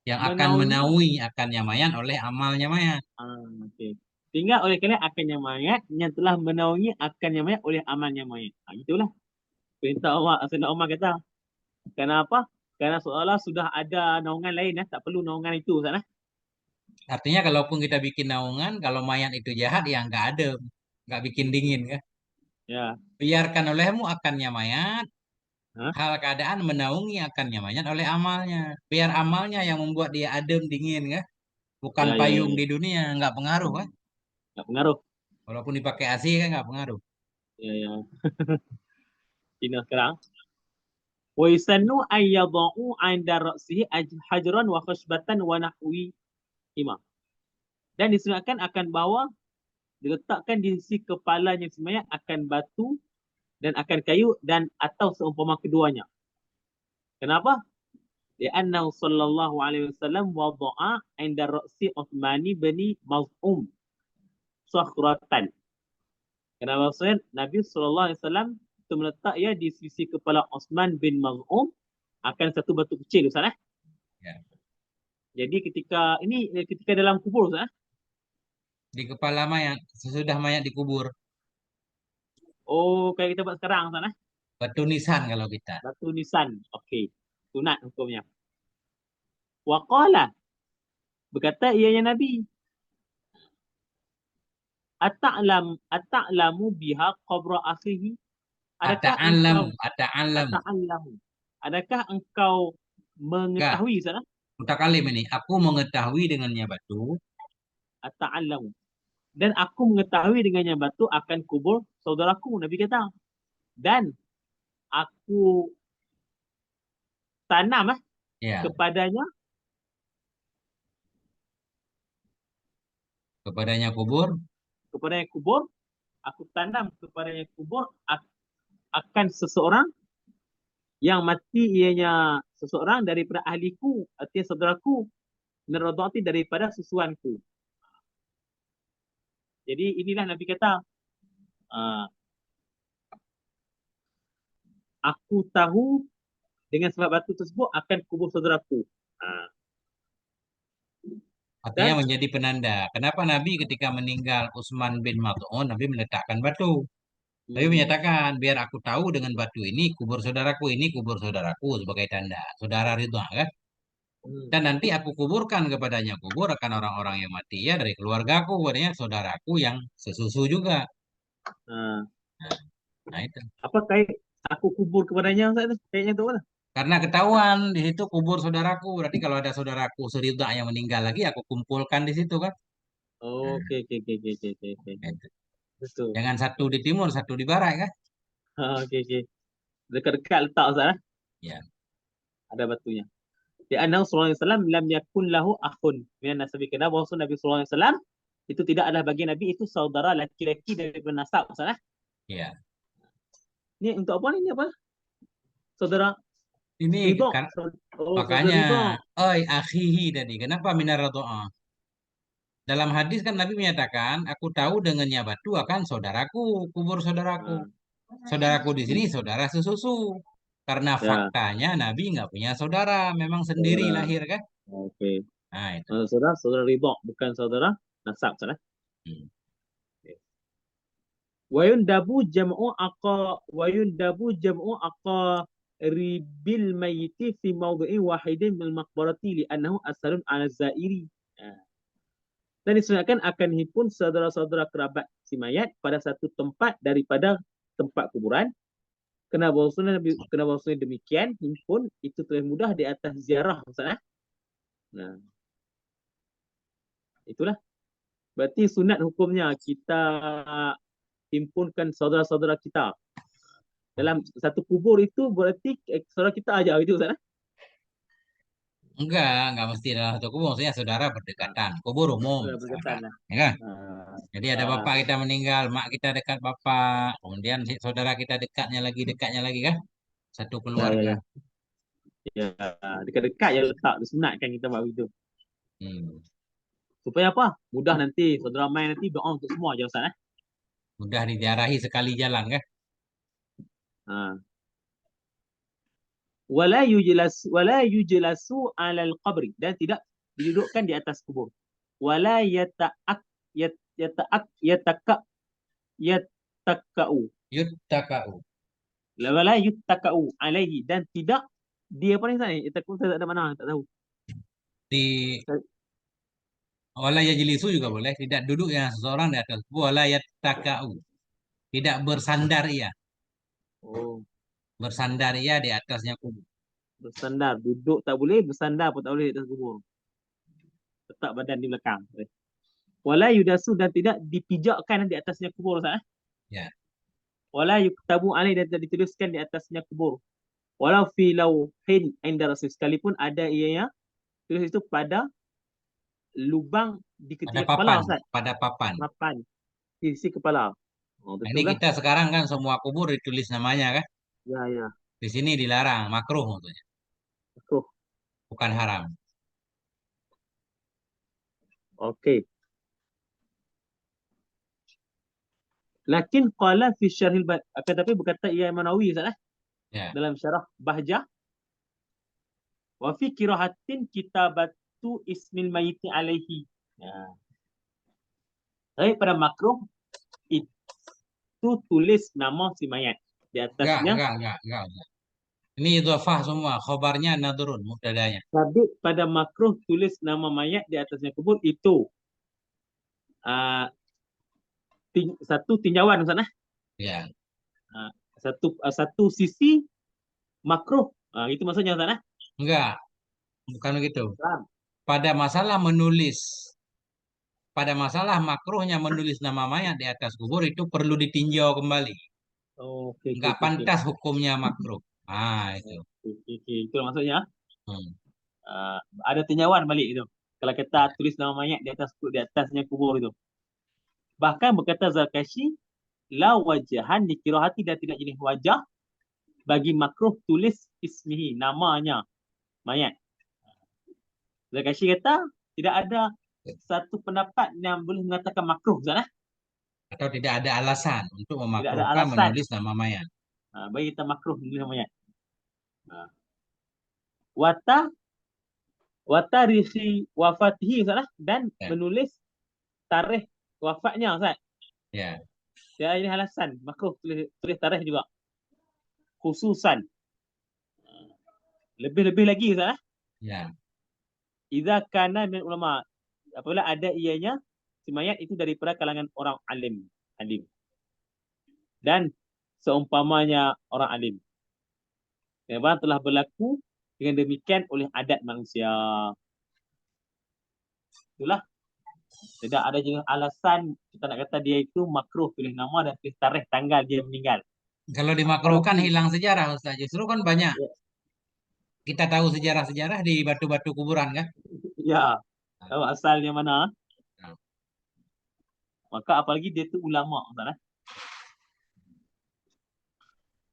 Yang akan menaungi. menaungi akannya mayat oleh amalnya mayat. Okey. Tinggal oleh kalian akannya mayat yang telah menaungi akannya mayat oleh amalnya mayat. Gitulah perintah Allah. Sayyidina Umar kata. Kenapa? Kerana seolah sudah ada naungan lain, tak perlu naungan itu Ustaz. Artinya kalaupun kita bikin naungan, kalau mayat itu jahat ya nggak ada, nggak bikin dingin kan. Ya. Biarkan olehmu akannya mayat, Ha? hal keadaan menaungi akannya mayat oleh amalnya. Biar amalnya yang membuat dia adem dingin kan. Bukan Ya, ya, ya, payung ya. di dunia, nggak pengaruh kan. Tak pengaruh. Walaupun dipakai AC kan nggak pengaruh. Ya, ya. Cina sekarang. Wa yusannu an yadha'u 'inda ra'sihi hajran wa khashbatan wa nahwi imam. Dan disunatkan akan bawa diletakkan di sisi kepalanya semayat akan batu dan akan kayu dan atau seumpama keduanya. Kenapa? Li'annahu sallallahu alaihi wasallam wada'a 'inda ra'si Uthman bin Maz'um sakhratan. Kerana maksudnya Nabi sallallahu alaihi wasallam itu meletak ya di sisi kepala Uthman bin Maz'um akan satu batu kecil Ustaz. Ya. Jadi ketika dalam kubur Ustaz. Di kepala mayat, sesudah mayat dikubur. Oh, kayak kita buat sekarang Ustaz. Batu nisan kalau kita. Batu nisan. Okey. Sunat hukumnya. Waqala, berkata ianya Nabi, ata'lamu biha qabra akhihi? Adakah engkau Ata'alam, ata'alam. ata'lamu? Adakah engkau Enggak, mengetahui sana? mutakalim ini. Aku mengetahui dengannya batu. Ata'lamu. Dan aku mengetahui dengannya batu akan kubur saudaraku, Nabi kata. Dan aku tanam Ya, kepadanya, kepadanya kubur. kepadanya kubur, aku tanam kepadanya kubur akan seseorang yang mati ianya seseorang daripada ahliku, artinya saudaraku, meradati daripada susuanku. Jadi inilah Nabi kata, uh, aku tahu dengan sebab batu tersebut akan kubur saudaraku. Uh, Artinya dan menjadi penanda. Kenapa Nabi ketika meninggal Utsman bin Maz'un, Nabi meletakkan batu. Nabi hmm, menyatakan, biar aku tahu dengan batu ini kubur saudaraku sebagai tanda. Saudara Ridha kan? hmm, Dan nanti aku kuburkan kepadanya kubur akan orang-orang yang mati ya dari keluargaku, kepadanya saudaraku yang sesusu juga. uh, Nah, nah itu. apa kait aku kubur kepadanya Ustaz? Kayaknya tu mana? Karena ketahuan di situ kubur saudaraku. Berarti kalau ada saudaraku seridha yang meninggal lagi, aku kumpulkan di situ kan. Oh, Nah, okey okey okey okey okey okey. Okey. itu. Betul. Jangan satu di timur, satu di barat kan. Ha, okey okey. Dekat-dekat letak Ustaz. Ya. Ada batunya. Di annahu sallallahu alaihi wasallam lam yakun lahu akhun minan nasabi, kena bahawa Nabi sallallahu alaihi wasallam itu tidak ada bagi Nabi itu saudara laki-laki daripada nasab Ustaz. Ya. Ni untuk apa ni? Ni apa? Saudara Ini Ridha. kan Saudara makanya, Ridha. oi akhihi tadi. Kenapa minar doa? Dalam hadis kan Nabi menyatakan, aku tahu dengannya batu akan saudaraku, kubur saudaraku. Ha, Saudaraku di sini saudara sesusu. Karena ya, faktanya Nabi nggak punya saudara, memang sendiri saudara. lahir kan? Okey. Nah itu. Saudara Ridha, bukan saudara nasab Ustaz. Hmm. Wa yundabu jam'u aqa ribil mayyiti fi mawdi'in wahidin bil maqbarati li annahu asarun 'ala zairi. Ha. Dan disunatkan akan himpun saudara-saudara kerabat si mayat pada satu tempat daripada tempat kuburan. Kena bahasanya demikian himpun itu terlebih mudah di atas ziarah Ustaz. Nah, itulah. Berarti sunat hukumnya kita himpunkan saudara-saudara kita dalam satu kubur, itu berarti saudara kita aja itu Ustaz. Enggak mesti dalam satu kubur. Maksudnya saudara Ah, berdekatan. Kubur umum berdekatan misalkan. lah. Ya kan? Ah, Jadi ada ah, bapak kita meninggal, mak kita dekat bapak, kemudian si saudara kita dekatnya lagi kan? Satu ya, ya, keluarga. ya. Ya, dekat-dekat je letak disunatkan kita buat begitu. Hmm. Supaya apa? Mudah nanti saudara main nanti doa untuk semua je Ustaz. Mudah diziarahi sekali jalan kan? Ha. Wala yujlasu 'alal qabri, dan tidak didudukkan di atas kubur. Wala yata'ak yata'ak yataka yatakau. Yuttaka'u. Wala yuttakau alaihi, dan tidak dia apa ni Ustaz ni? Yatakau saya tak ada mana, tak tahu. Di wala yajlisu juga boleh. Tidak duduk yang seseorang di atas kubur. Wala yattaka'u. Tidak bersandar ia. Oh, Bersandar ia di atasnya kubur. bersandar. Duduk tak boleh, bersandar pun tak boleh di atas kubur. Letak badan di belakang. Wala yudasu, dan tidak dipijakkan di atasnya kubur Ustaz. Ya. Wala yuktabu alaihi, dan tidak dituliskan di atasnya kubur. Walau fi lauhin inda rasul, sekalipun ada ianya tulis itu pada lubang di Pada ketiga kepala papan. Ustaz. Pada papan. Papan di sisi kepala. Oh, Nah, ini betul lah. kita sekarang kan semua kubur ditulis namanya kan? Ya, ya. Di sini dilarang, makruh maksudnya, Makruh. bukan haram. Okey. Lakin qala fi syarhil akan tapi berkata Imam Nawawi Ustaz Ya. dalam syarah Bahjah, wa fi qiraatin kitabatu ismil mayyit alaihi. Ya. Tapi pada makruh itu tulis nama si mayat di atasnya. Enggak. Ini idhofah semua, khobarnya nadrun, mubtadanya. Tapi pada makruh tulis nama mayat di atasnya kubur itu uh, satu tinjauan Ustaz Ya. uh, satu sisi makruh. Itu maksudnya Ustaz Enggak, bukan begitu. Faham? Pada masalah menulis, pada masalah makruhnya menulis nama mayat di atas kubur itu perlu ditinjau kembali. Oh, okey, okey, Enggak okey, okey. pantas hukumnya makruh. Ah, itu. Okey, okey, okey. Itulah maksudnya. Hmm. Ada tinjauan balik itu. Kalau kita tulis nama mayat di atasnya kubur itu. Bahkan berkata Zarkashi, la wajahan dikirahati, dan tidak jenis wajah bagi makruh tulis ismihi, namanya mayat. Zarkashi kata tidak ada satu pendapat yang boleh mengatakan makruh Ustaz. Atau tidak ada alasan untuk Tidak ada memakruhkan alasan menulis nama mayat. bagi kita makruh menulis nama mayat. Wata watarikhi wafatihi Ustaz dan Ya. menulis tarikh wafatnya Ustaz. Ya. Ya, ini alasan makruh tulis tarikh juga. Khususan lebih-lebih lagi Ustaz. Ya. Idza kana min ulama, apabila ada ianya si mayat itu daripada kalangan orang alim dan seumpamanya orang alim. Memang telah berlaku dengan demikian oleh adat manusia. Itulah, tidak ada jenis alasan kita nak kata dia itu makruh tulis nama dan tulis tarikh tanggal dia meninggal. Kalau dimakruhkan Apalagi hilang sejarah Ustaz. Justru kan banyak. ya, Kita tahu sejarah-sejarah di batu-batu kuburan kan? ya, tahu asalnya mana, Nah, maka apalagi dia tu ulama Ustaz.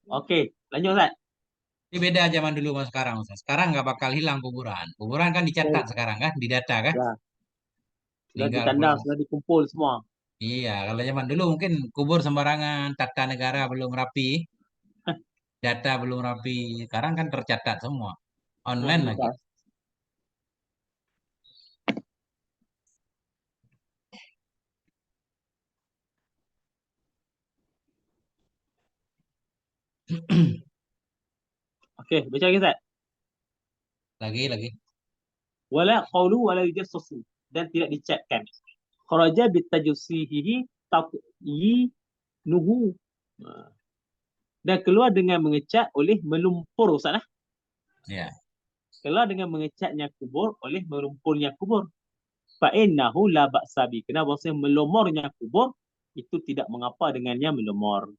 Okey, lanjut Ustaz. ini beda zaman dulu sama sekarang Ustaz. Sekarang nggak bakal hilang kuburan. Kuburan kan dicatat Oh, sekarang kan, didata kan? ya, sudah Tinggal ditanda, belum. sudah dikumpul semua. Iya, kalau zaman dulu mungkin kubur sembarangan, tata negara belum rapi, data belum rapi. Sekarang kan tercatat semua. Online lagi. Ustaz. Okey, baca lagi Ustaz. Lagi. Wala qawlu wala yujassasu, dan tidak dicatkan. Kharaja bitajusihi taqyinuhu. Dan keluar dengan mengecat oleh melumpur Ustaz. Ya. Keluar dengan mengecatnya kubur oleh melumpurnya kubur. Fa innahu la ba'sa bi. Kenapa bahasa melumurnya kubur itu tidak mengapa dengannya melumur.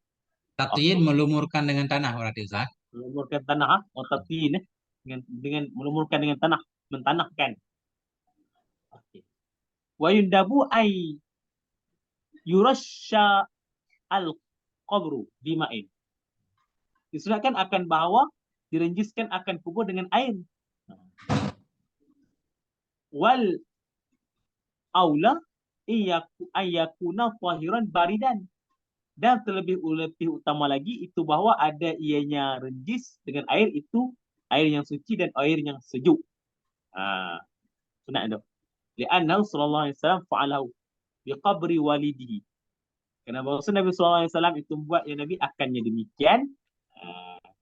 Tatiin Okey. melumurkan dengan tanah berarti Ustaz. Melumurkan tanah atau dengan melumurkan dengan tanah. mentanahkan. Okey. Wa yundabu ay yurasha al-qabru bima'in. Disunatkan akan bahawa direnjiskan akan kubur dengan air. Wal aula ayakuna tahiran baridan. Dan lebih utama lagi itu bahawa ada ianya renjis dengan air itu air yang suci dan air yang sejuk. Sunat tu. Li'annahu sallallahu alaihi wasallam fa'alahu biqabri walidihi. Kerana bahawa Nabi sallallahu alaihi wasallam itu buat yang Nabi akannya demikian.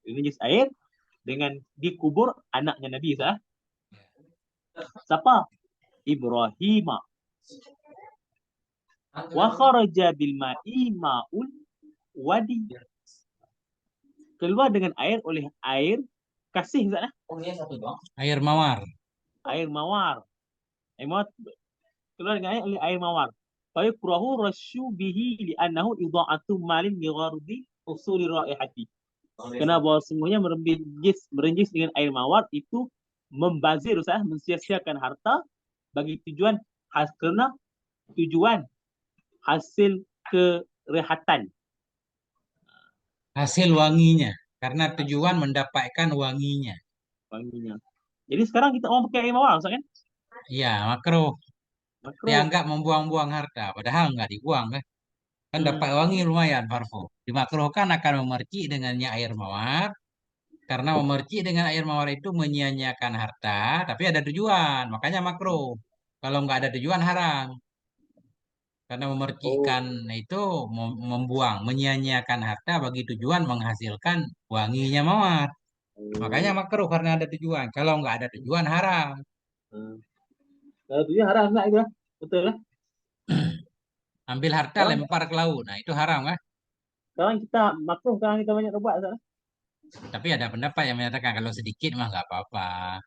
Renjis air dengan dikubur anaknya Nabi sah. Siapa? Ibrahim. Wa kharaja bil ma'i ma'ul wadi. Keluar dengan air oleh air kasih Ustaz. Air mawar. Air mawar. Air mawar keluar dengan air oleh air mawar. Fa yukrahu rasyu bihi li'annahu idha'atu malin li ghardi usuli raihati. Kerana bahawa semuanya merenjis dengan air mawar itu membazir Ustaz, mensia-siakan harta bagi tujuan kerana tujuan hasil kerehatan. Hasil wanginya. Karena tujuan mendapatkan wanginya. Wanginya. Jadi sekarang kita orang pakai air mawar Ustaz kan? Iya, makruh. Makruh. Dianggap membuang-buang harta. Padahal nggak dibuang kan. Kan dapat wangi lumayan parfum. Dimakruhkan akan memercik dengannya air mawar. Karena memercik dengan air mawar itu menyia-nyiakan harta. Tapi ada tujuan. Makanya makruh. Kalau nggak ada tujuan haram. Karena memercikkan itu membuang, menyia-nyiakan harta bagi tujuan menghasilkan wanginya mawar. Makanya makruh karena ada tujuan. Kalau nggak ada tujuan haram. Kalau tujuan haram tak itu lah. Betul lah. Ambil harta lempar ke laut. Nah itu haram kan? Sekarang kita makruh, sekarang kita banyak buat Ustaz. Tapi ada pendapat yang menyatakan kalau sedikit mah nggak apa-apa.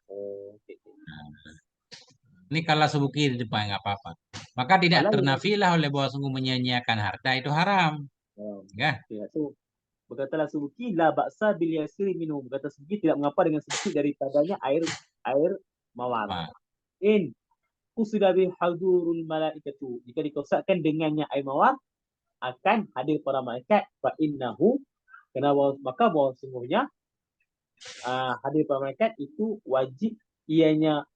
Ini kalau sebuki di depan nggak apa-apa. Maka tidak ternafilah oleh bahwa sungguh menyia-nyiakan harta itu haram. Ya. So, berkatalah Subuki la ba'sa bil yasiri minum. Berkata Subuki tidak mengapa dengan sedikit daripadanya air mawar. In kusida bi hadurul malaikatu. Jika dikosakkan dengannya air mawar akan hadir para malaikat fa innahu maka bahawa sungguhnya hadir para malaikat itu wajiblah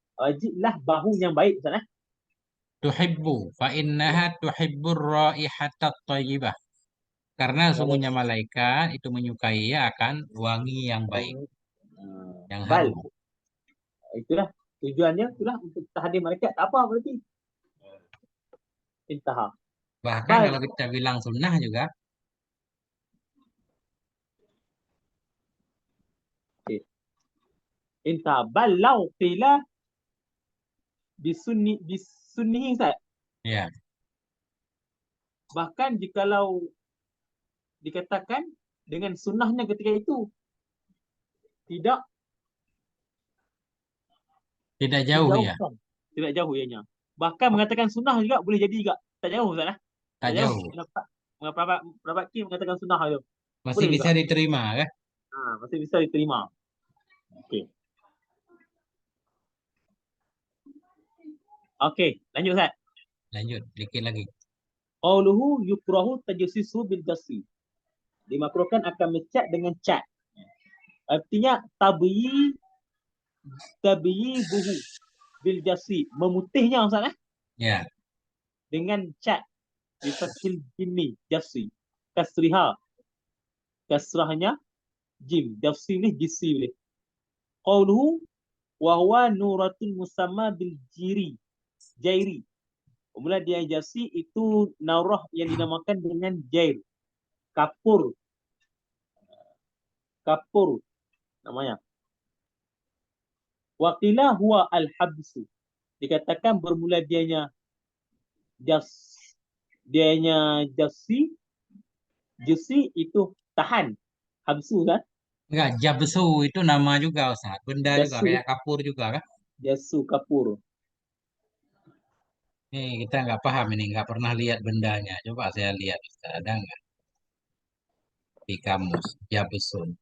bahu yang baik Ustaz. Tuhibbu fa innaha tuhibbur raihatat thayyibah. Karena sungguhnya malaikat itu menyukai ya akan wangi yang baik. Yang harum. Itulah tujuannya, itulah untuk hadir malaikat. Tak apa berarti. Intah. Bahkan kalau kita bilang sunnah juga. Intah. Balau qila bisunnihi Ustaz. Ya. Bahkan jikalau dikatakan dengan sunnahnya ketika itu tidak jauh ya. Tidak jauh ianya. Bahkan mengatakan sunnah juga boleh jadi juga. Tak jauh Ustaz lah. Tak jauh. Pendapat Kim mengatakan sunnah itu. Masih bisa diterima kan? Masih bisa diterima. Okey. Okey, lanjut Ustaz. Lanjut, dikit lagi. Qauluhu yukrahu tajassisu bil jassi. Dimakruhkan akan mencat dengan cat. Artinya tabyibuhu bil jassi, memutihnya Ustaz Ya. Dengan cat bi fathil jimmi jassi. Kasrahnya jim, jassi ni jisi boleh. Qauluhu wa huwa nuratun musamma bil jairi. Kemudian dia jasi itu naurah yang dinamakan dengan jair. Kapur namanya. Waqila huwa al-habsu. Dikatakan bermula dianya jasi itu tahan. Habsu kan? Enggak, jabsu itu nama juga Ustaz. Benda jasu, juga kayak kapur juga kan? Jasu kapur. Ini kita nggak paham ini, nggak pernah lihat bendanya. Coba saya lihat Ustaz, ada nggak di kamus jabsu?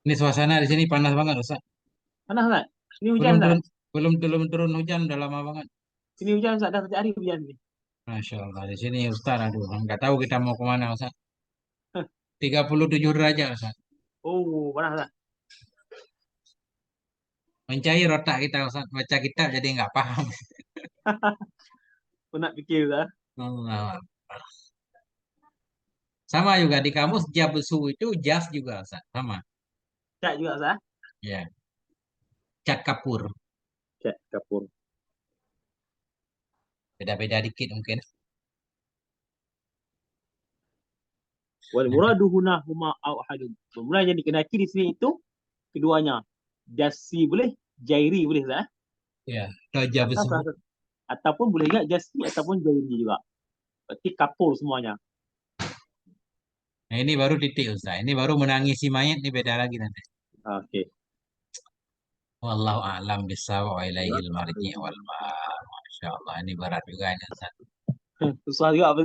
Ini suasana di sini panas banget, Ustaz. Panas tak? Sini hujan Belum tak? turun, belum turun hujan udah lama banget. Sini hujan tak? Dah setiap hari hujan ni. Masya Allah, di sini Ustaz, aduh, nggak tahu kita mau kemana, Ustaz. 37 derajat, Ustaz. Oh, panas tak? Mencair otak kita, Ustaz. Baca kitab jadi nggak paham. Penat fikir tak? Allah. Sama juga di kamus jabesu itu jas juga, Ustaz. Sama. Cat juga tak? Ya, cat kapur. Cat kapur. Beda-beda dikit mungkin. Wal muradu huna huma au ahadun. Bermula yang dikenaki di sini itu keduanya. Jasi boleh, jairi boleh tak? Ya, atau Atau jabesu. ataupun boleh juga jasi ataupun jairi juga. Berarti kapur semuanya. Nah, ini baru titik, Ustaz. Ini baru menangisi mayat, ini beda lagi nanti. Okey. Wallahu a'lam bishawab wa ilaihil marji' wal ma'ab. Masya Allah, ini berat juga ini, Ustaz. Susah juga